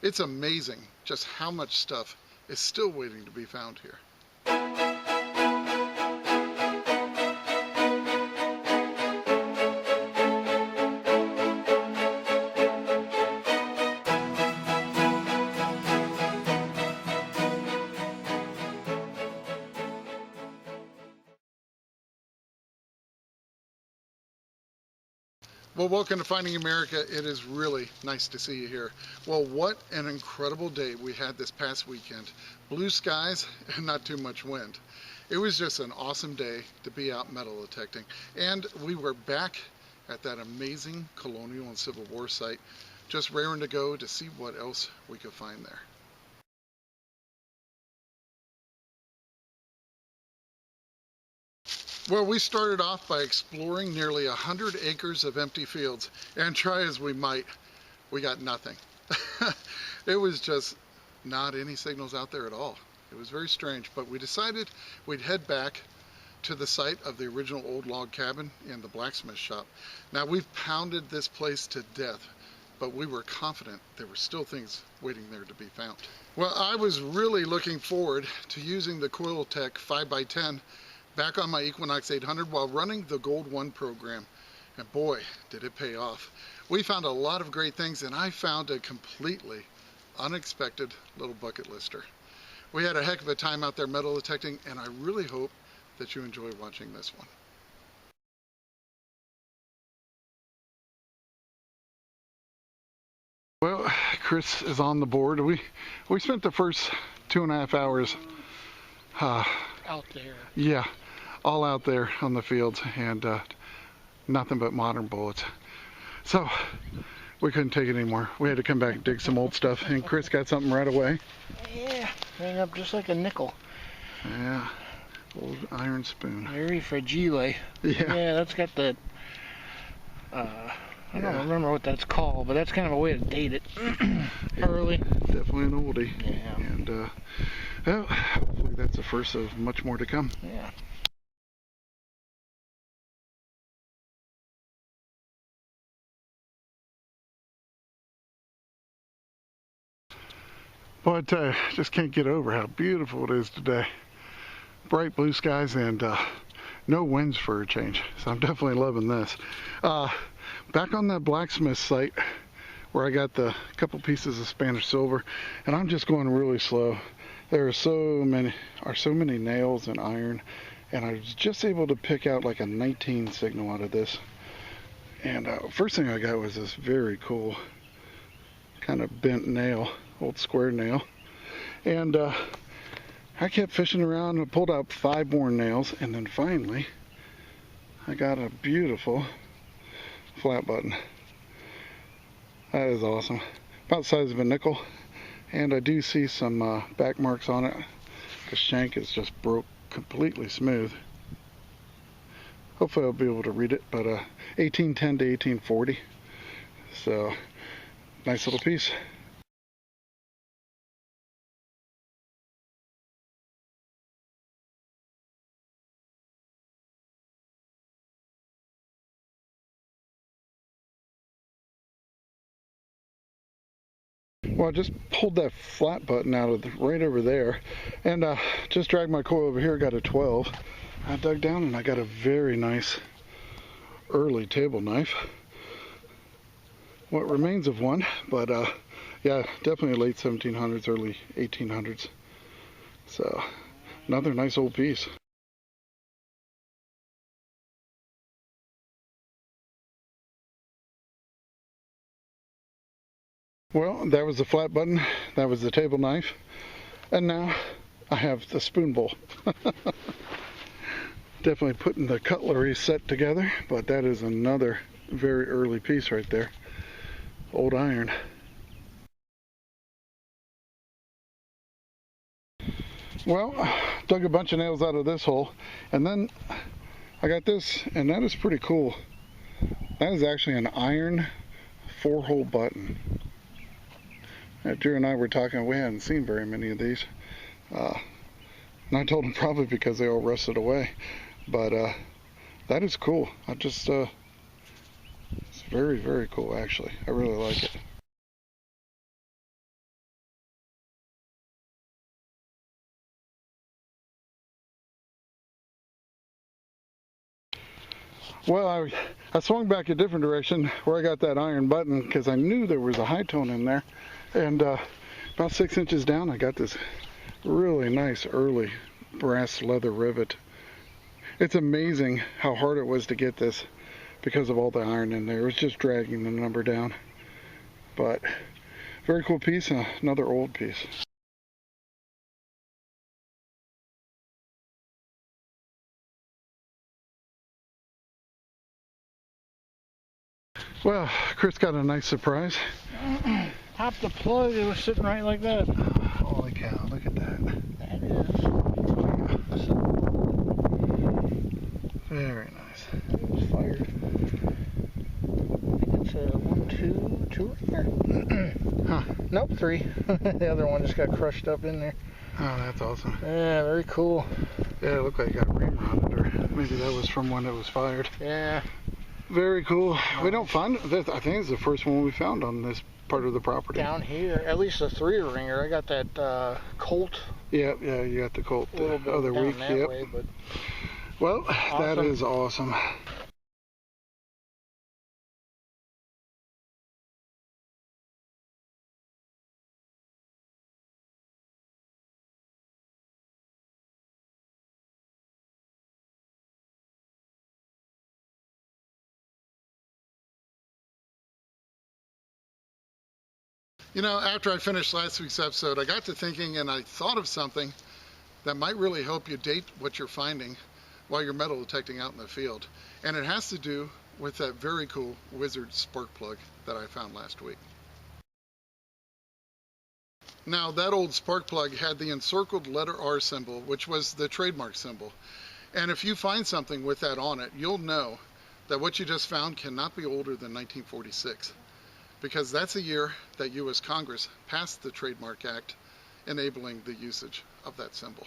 It's amazing just how much stuff is still waiting to be found here. Well, welcome to Finding America. It is really nice to see you here. Well, what an incredible day we had this past weekend. Blue skies and not too much wind. It was just an awesome day to be out metal detecting. And we were back at that amazing Colonial and Civil War site, just raring to go to see what else we could find there. Well, we started off by exploring nearly 100 acres of empty fields, and try as we might, we got nothing. It was just not any signals out there at all. It was very strange, but we decided we'd head back to the site of the original old log cabin and the blacksmith shop. Now, we've pounded this place to death, but we were confident there were still things waiting there to be found. Well, I was really looking forward to using the Coiltek 5x10 back on my Equinox 800 while running the Gold 1 program. And boy, did it pay off. We found a lot of great things, and I found a completely unexpected little bucket lister. We had a heck of a time out there metal detecting, and I really hope that you enjoy watching this one. Well, Chris is on the board. We spent the first 2.5 hours out there. Yeah, all out there on the fields, and nothing but modern bullets. So we couldn't take it anymore. We had to come back and dig some old stuff, and Chris got something right away. Yeah, rang up just like a nickel. Yeah, old iron spoon. Very fragile. Yeah, that's got the I don't remember what that's called, but that's kind of a way to date it. Early. Definitely an oldie. Yeah. And well, hopefully that's the first of much more to come. Yeah. But just can't get over how beautiful it is today. Bright blue skies and no winds for a change. So I'm definitely loving this. Back on that blacksmith site where I got the couple pieces of Spanish silver, and I'm just going really slow. There are so many nails and iron, and I was just able to pick out like a 19 signal out of this. And first thing I got was this very cool kind of bent nail, old square nail. And I kept fishing around and pulled out 5 more nails, and then finally I got a beautiful flat button. That is awesome. About the size of a nickel. And I do see some back marks on it. The shank is just broke completely smooth. Hopefully I'll be able to read it, but 1810 to 1840. So, nice little piece. Well, I just pulled that flat button out of right over there, and just dragged my coil over here, got a 12. I dug down and I got a very nice early table knife. What remains of one, but yeah, definitely late 1700s, early 1800s. So, another nice old piece. Well, that was the flat button, that was the table knife, and now I have the spoon bowl. Definitely putting the cutlery set together, but that is another very early piece right there. Old iron. Well, dug a bunch of nails out of this hole, and then I got this, and that is pretty cool. That is actually an iron 4-hole button. Drew and I were talking, we hadn't seen very many of these. And I told him probably because they all rusted away. But that is cool. It's very, very cool actually. I really like it. Well, I swung back a different direction where I got that iron button because I knew there was a high tone in there. And about 6 inches down, I got this really nice early brass leather rivet. It's amazing how hard it was to get this because of all the iron in there. It was just dragging the number down. But very cool piece, and another old piece. Well, Chris got a nice surprise. Popped the plug, it was sitting right like that. Holy cow, look at that. That is Very nice. it was fired. I think it's a 1, 2 ringer. Huh. Nope, 3. The other one just got crushed up in there. Oh, that's awesome. Yeah, very cool. Yeah, it looked like it got a reamer on it, or maybe that was from when it was fired. Yeah. Very cool. We don't find this. I think it's the first one we found on this part of the property. Down here, at least a 3 ringer. I got that Colt. Yeah, you got the Colt A little the bit other down week. that Yep. way, but Well, that awesome. is awesome. You know, after I finished last week's episode, I got to thinking and I thought of something that might really help you date what you're finding while you're metal detecting out in the field. And it has to do with that very cool Wizard spark plug that I found last week. Now, that old spark plug had the encircled letter R symbol, which was the trademark symbol. And if you find something with that on it, you'll know that what you just found cannot be older than 1946. Because that's the year that U.S. Congress passed the Trademark Act enabling the usage of that symbol.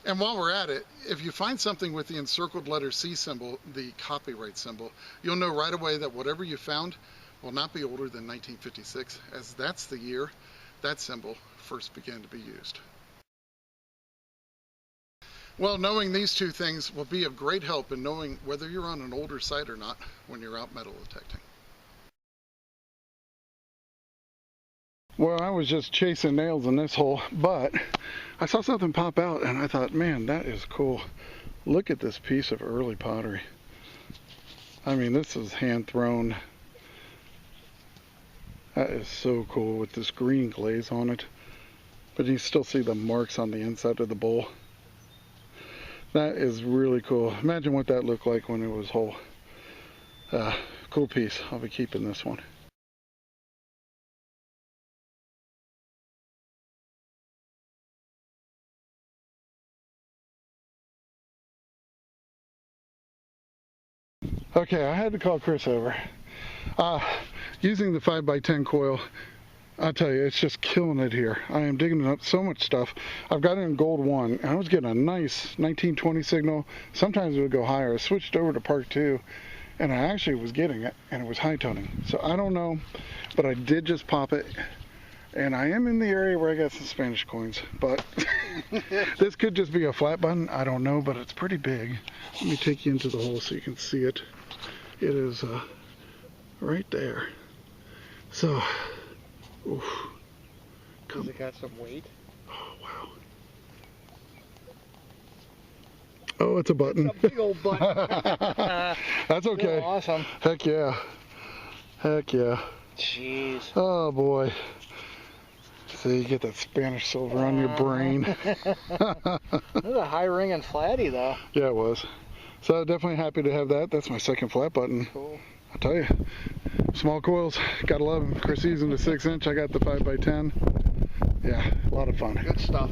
And while we're at it, if you find something with the encircled letter C symbol, the copyright symbol, you'll know right away that whatever you found will not be older than 1956, as that's the year that symbol first began to be used. Well, knowing these two things will be of great help in knowing whether you're on an older site or not when you're out metal detecting. Well, I was just chasing nails in this hole, but I saw something pop out and I thought, man, that is cool. Look at this piece of early pottery. I mean, this is hand thrown. That is so cool with this green glaze on it. But you still see the marks on the inside of the bowl. That is really cool. Imagine what that looked like when it was whole. Cool piece. I'll be keeping this one. Okay, I had to call Chris over. Using the 5x10 coil, I'll tell you, it's just killing it here. I am digging up so much stuff. I've got it in gold 1, and I was getting a nice 1920 signal. Sometimes it would go higher. I switched over to Park 2, and I actually was getting it, and it was high toning. So I don't know, but I did just pop it, and I am in the area where I got some Spanish coins, but this could just be a flat button. I don't know, but it's pretty big. Let me take you into the hole so you can see it. It is right there. So, oof. has it got some weight? Oh, wow. Oh, it's a button. It's a big old button. That's okay. Awesome. Heck yeah. Heck yeah. Jeez. Oh, boy. So you get that Spanish silver on your brain. This is a high ring and flatty, though. Yeah, it was. So definitely happy to have that. That's my second flat button. Cool. I'll tell you, small coils, gotta love them. Chris using the 6-inch, I got the 5x10. Yeah, a lot of fun. Good stuff.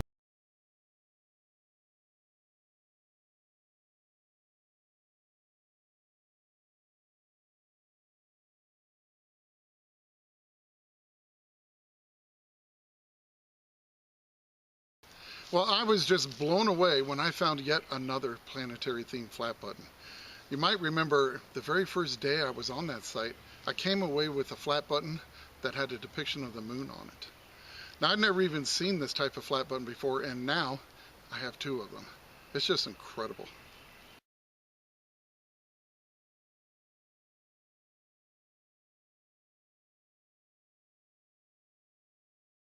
Well, I was just blown away when I found yet another planetary themed flat button. You might remember the very first day I was on that site, I came away with a flat button that had a depiction of the moon on it. Now, I'd never even seen this type of flat button before, and now I have 2 of them. It's just incredible.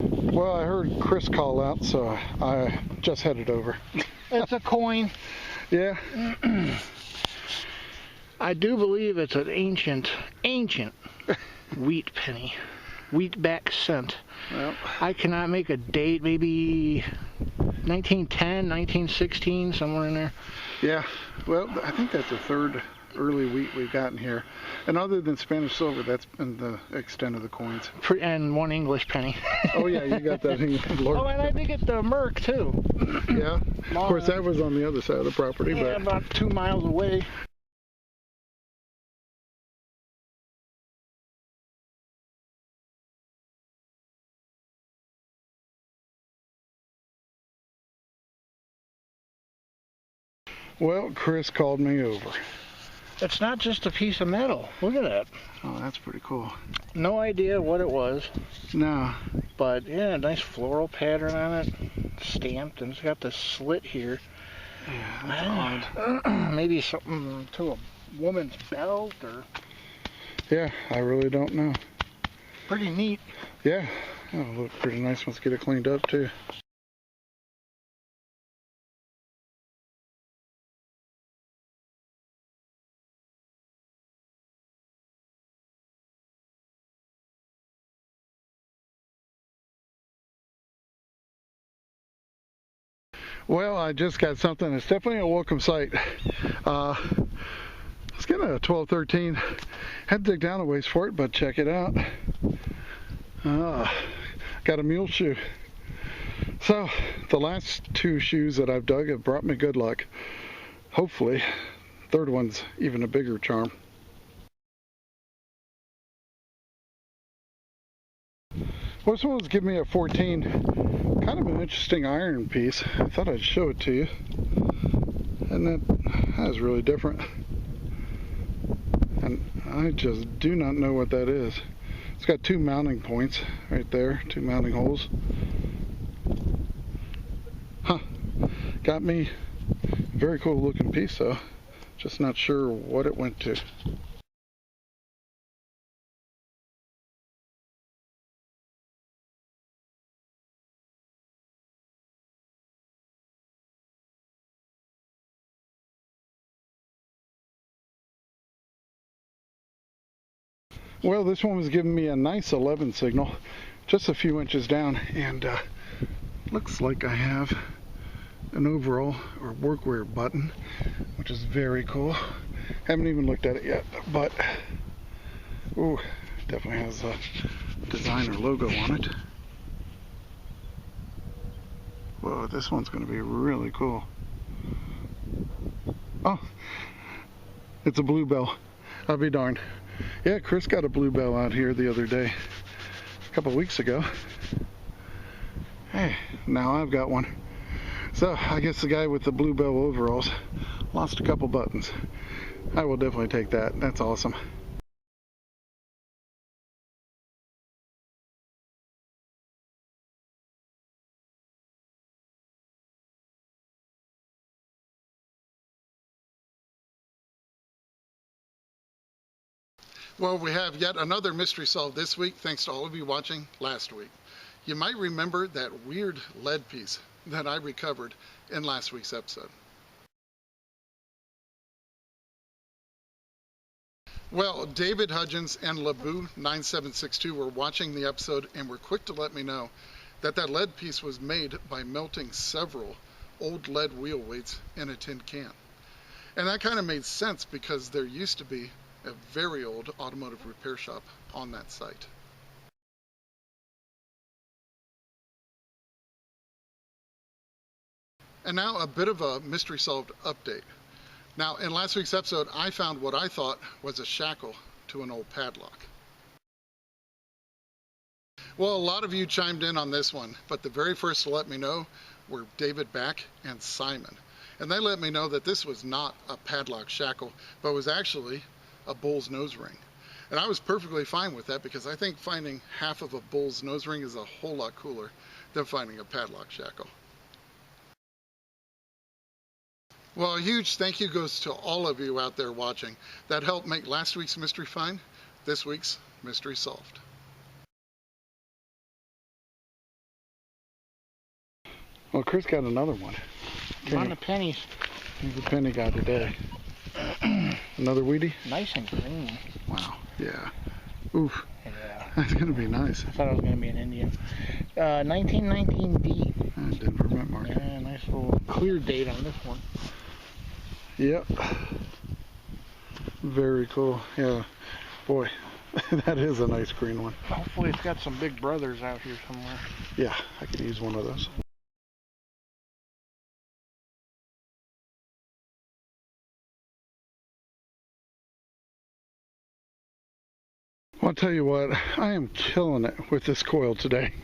Well, I heard Chris call out, so I just headed over. It's a coin. Yeah. I do believe it's an ancient wheat penny. Wheatback cent. Well, I cannot make a date, maybe 1910, 1916, somewhere in there. yeah. Well, I think that's the 3rd early wheat we've gotten here. And other than Spanish silver, that's been the extent of the coins. And 1 English penny. Oh yeah, you got that. Oh, and I did get the Merc too. Yeah. Of course, that was on the other side of the property. Yeah, but about 2 miles away. well, Chris called me over. It's not just a piece of metal. Look at that. Oh, that's pretty cool. No idea what it was, No. but yeah, nice floral pattern on it, stamped, and it's got the slit here. Yeah, that's odd. Maybe something to a woman's belt, or Yeah, I really don't know. pretty neat. Yeah, it'll look pretty nice once we get it cleaned up too. Well, I just got something. It's definitely a welcome sight. It's getting a 12-13. Had to dig down a ways for it, but check it out. Got a mule shoe. So the last 2 shoes that I've dug have brought me good luck. Hopefully, 3rd one's even a bigger charm. Well, this one was giving me a 14. Kind of an interesting iron piece. I thought I'd show it to you. And that is really different. And I just do not know what that is. It's got 2 mounting points right there, 2 mounting holes. Huh. Got me a very cool looking piece though. Just not sure what it went to. Well, this one was giving me a nice 11 signal, just a few inches down, and looks like I have an overall or workwear button, which is very cool. Haven't even looked at it yet, but ooh, definitely has a designer logo on it. Whoa, this one's going to be really cool. Oh, it's a bluebell. I'll be darned. Yeah, Chris got a bluebell out here the other day, a couple weeks ago. Hey, now I've got one. So I guess the guy with the bluebell overalls lost a couple buttons. I will definitely take that. That's awesome. Well, we have yet another mystery solved this week, thanks to all of you watching last week. You might remember that weird lead piece that I recovered in last week's episode. Well, David Hudgens and Labu9762 were watching the episode and were quick to let me know that that lead piece was made by melting several old lead wheel weights in a tin can. And that kind of made sense because there used to be a very old automotive repair shop on that site. And now a bit of a mystery solved update. Now, in last week's episode, I found what I thought was a shackle to an old padlock. Well, a lot of you chimed in on this one, but the very first to let me know were David Back and Simon. And they let me know that this was not a padlock shackle, but was actually a bull's nose ring. And I was perfectly fine with that because I think finding half of a bull's nose ring is a whole lot cooler than finding a padlock shackle. Well, a huge thank you goes to all of you out there watching that helped make last week's mystery find this week's mystery solved. Well, Chris got another one. On the pennies. He's a penny guy today. Another weedy? Nice and green. Wow. Yeah. Oof. Yeah. That's going to be nice. I thought it was going to be an Indian. 1919D. Denver mint mark. Yeah, nice little clear date on this one. Yep. Very cool. Yeah. Boy, that is a nice green one. Hopefully it's got some big brothers out here somewhere. Yeah, I could use one of those. Well, I'll tell you what, I am killing it with this coil today.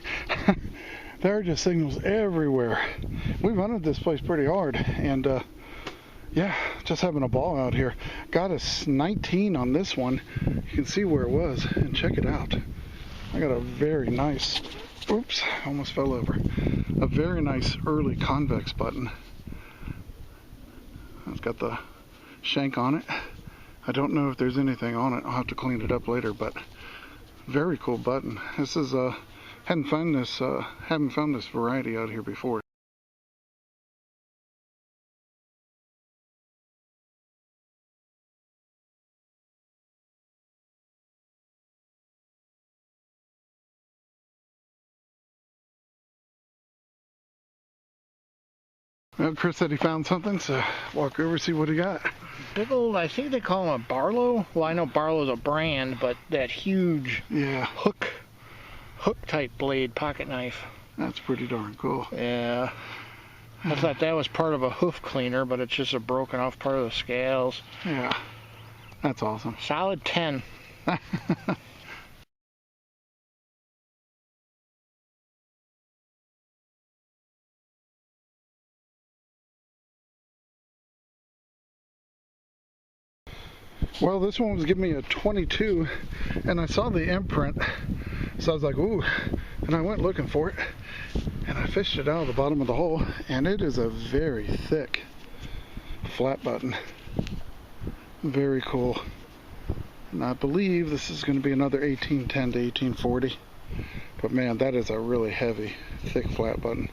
There are just signals everywhere. We've hunted this place pretty hard, and yeah, just having a ball out here. Got us 19 on this one. You can see where it was, and check it out. I got a very nice, oops, almost fell over. A very nice early convex button. It's got the shank on it. I don't know if there's anything on it. I'll have to clean it up later, but very cool button. This is hadn't found this variety out here before. Well, Chris said he found something, so walk over see what he got. Big old, I think they call them a Barlow. Well, I know Barlow's a brand, but that huge hook type blade pocket knife. That's pretty darn cool. Yeah. I thought that was part of a hoof cleaner, but it's just a broken off part of the scales. Yeah. That's awesome. Solid 10. Well, this one was giving me a 22, and I saw the imprint, so I was like, ooh, and I went looking for it, and I fished it out of the bottom of the hole, and it is a very thick flat button. Very cool. And I believe this is going to be another 1810 to 1840, but man, that is a really heavy, thick flat button.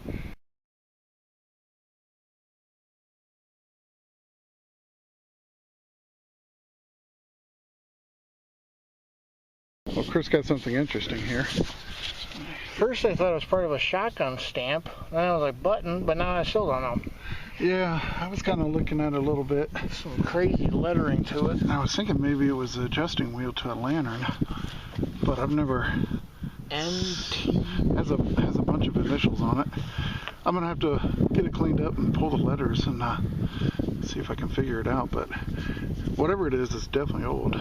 Well, Chris got something interesting here. First I thought it was part of a shotgun stamp. Then I was like, button, but now I still don't know. Yeah, I was kind of looking at it a little bit. Some crazy lettering to it. I was thinking maybe it was an adjusting wheel to a lantern, but I've never... NT. Has a bunch of initials on it. I'm going to have to get it cleaned up and pull the letters and see if I can figure it out, but whatever it is, it's definitely old.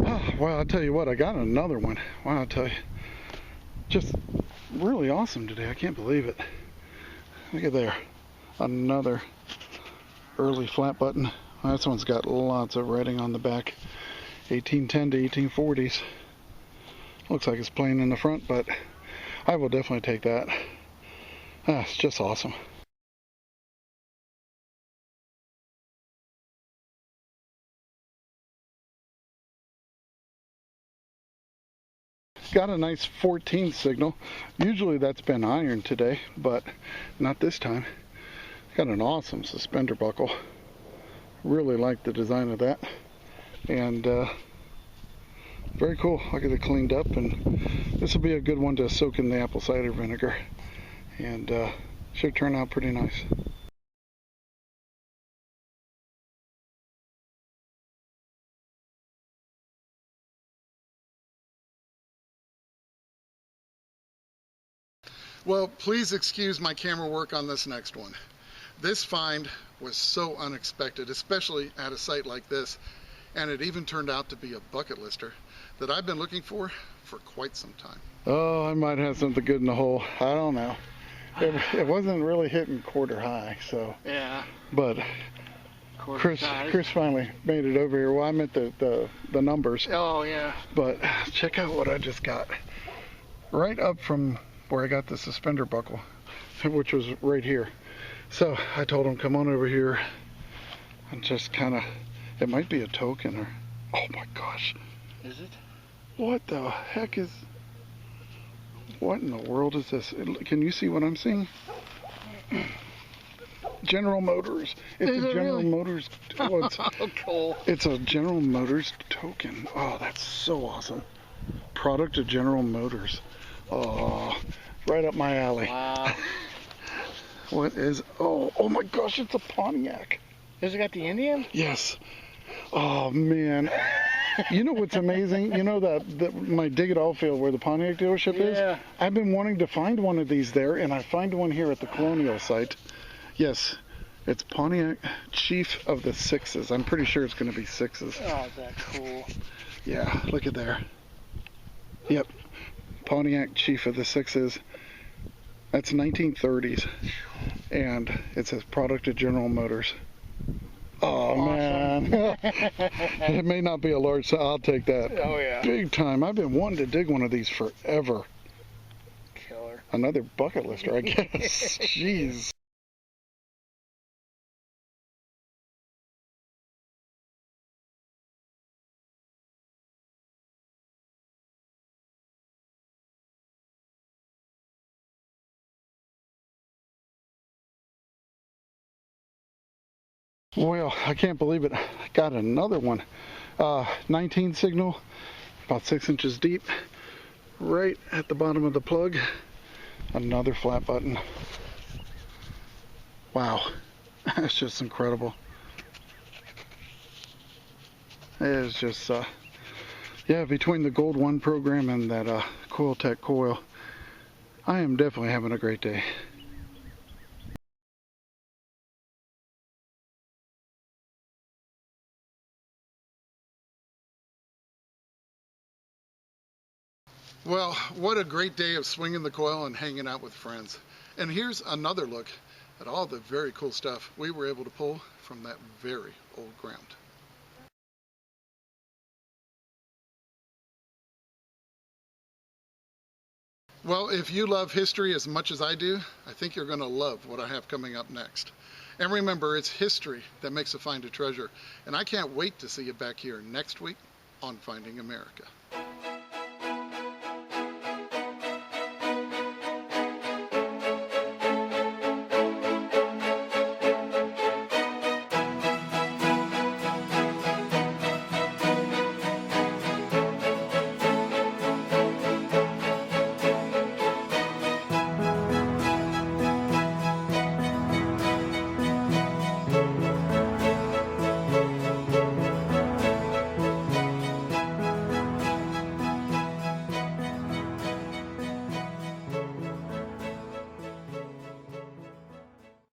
Oh, well, I'll tell you what, I got another one. Wow, I'll tell you. Just really awesome today. I can't believe it. Look at there. Another early flat button. Well, this one's got lots of writing on the back. 1810 to 1840s. Looks like it's plain in the front, but I will definitely take that. It's just awesome. Got a nice 14 signal. Usually that's been iron today, but not this time. Got an awesome suspender buckle. Really like the design of that. And very cool. I'll get it cleaned up, and this will be a good one to soak in the apple cider vinegar. And should turn out pretty nice. Well, please excuse my camera work on this next one. This find was so unexpected, especially at a site like this, and it even turned out to be a bucket lister that I've been looking for quite some time. Oh, I might have something good in the hole. I don't know. it wasn't really hitting quarter high, so. Yeah. But Chris finally made it over here. Well, I meant the numbers. Oh, yeah. But check out what I just got. Right up from where I got the suspender buckle, which was right here. So I told him, come on over here and just kind of, it might be a token or, oh my gosh. Is it? What the heck is, what in the world is this? Can you see what I'm seeing? General Motors. It's a General Motors. Oh, cool. It's a General Motors token. Oh, that's so awesome. Product of General Motors. Oh, right up my alley. Wow. What is, oh my gosh, it's a Pontiac. Has it got the Indian? Yes. Oh man. You know what's amazing? You know that my Dig It All field where the Pontiac dealership is? I've been wanting to find one of these there, and I find one here at the Colonial site. Yes, it's Pontiac Chief of the Sixes. I'm pretty sure it's going to be sixes. Oh, that's cool. Yeah, look at there. Yep, Pontiac Chief of the Sixes. That's 1930s, and it's a product of General Motors. Oh, awesome. Man. It may not be a large, so I'll take that. Oh, yeah. Big time. I've been wanting to dig one of these forever. Killer. Another bucket lister, I guess. Jeez. Well, I can't believe it. I got another one. 19 signal, about 6 inches deep, right at the bottom of the plug. Another flat button. Wow, that's just incredible. It is just, yeah, between the Gold 1 program and that Coiltek coil, I am definitely having a great day. Well, what a great day of swinging the coil and hanging out with friends. And here's another look at all the very cool stuff we were able to pull from that very old ground. Well, if you love history as much as I do, I think you're going to love what I have coming up next. And remember, it's history that makes a find a treasure. And I can't wait to see you back here next week on Finding America.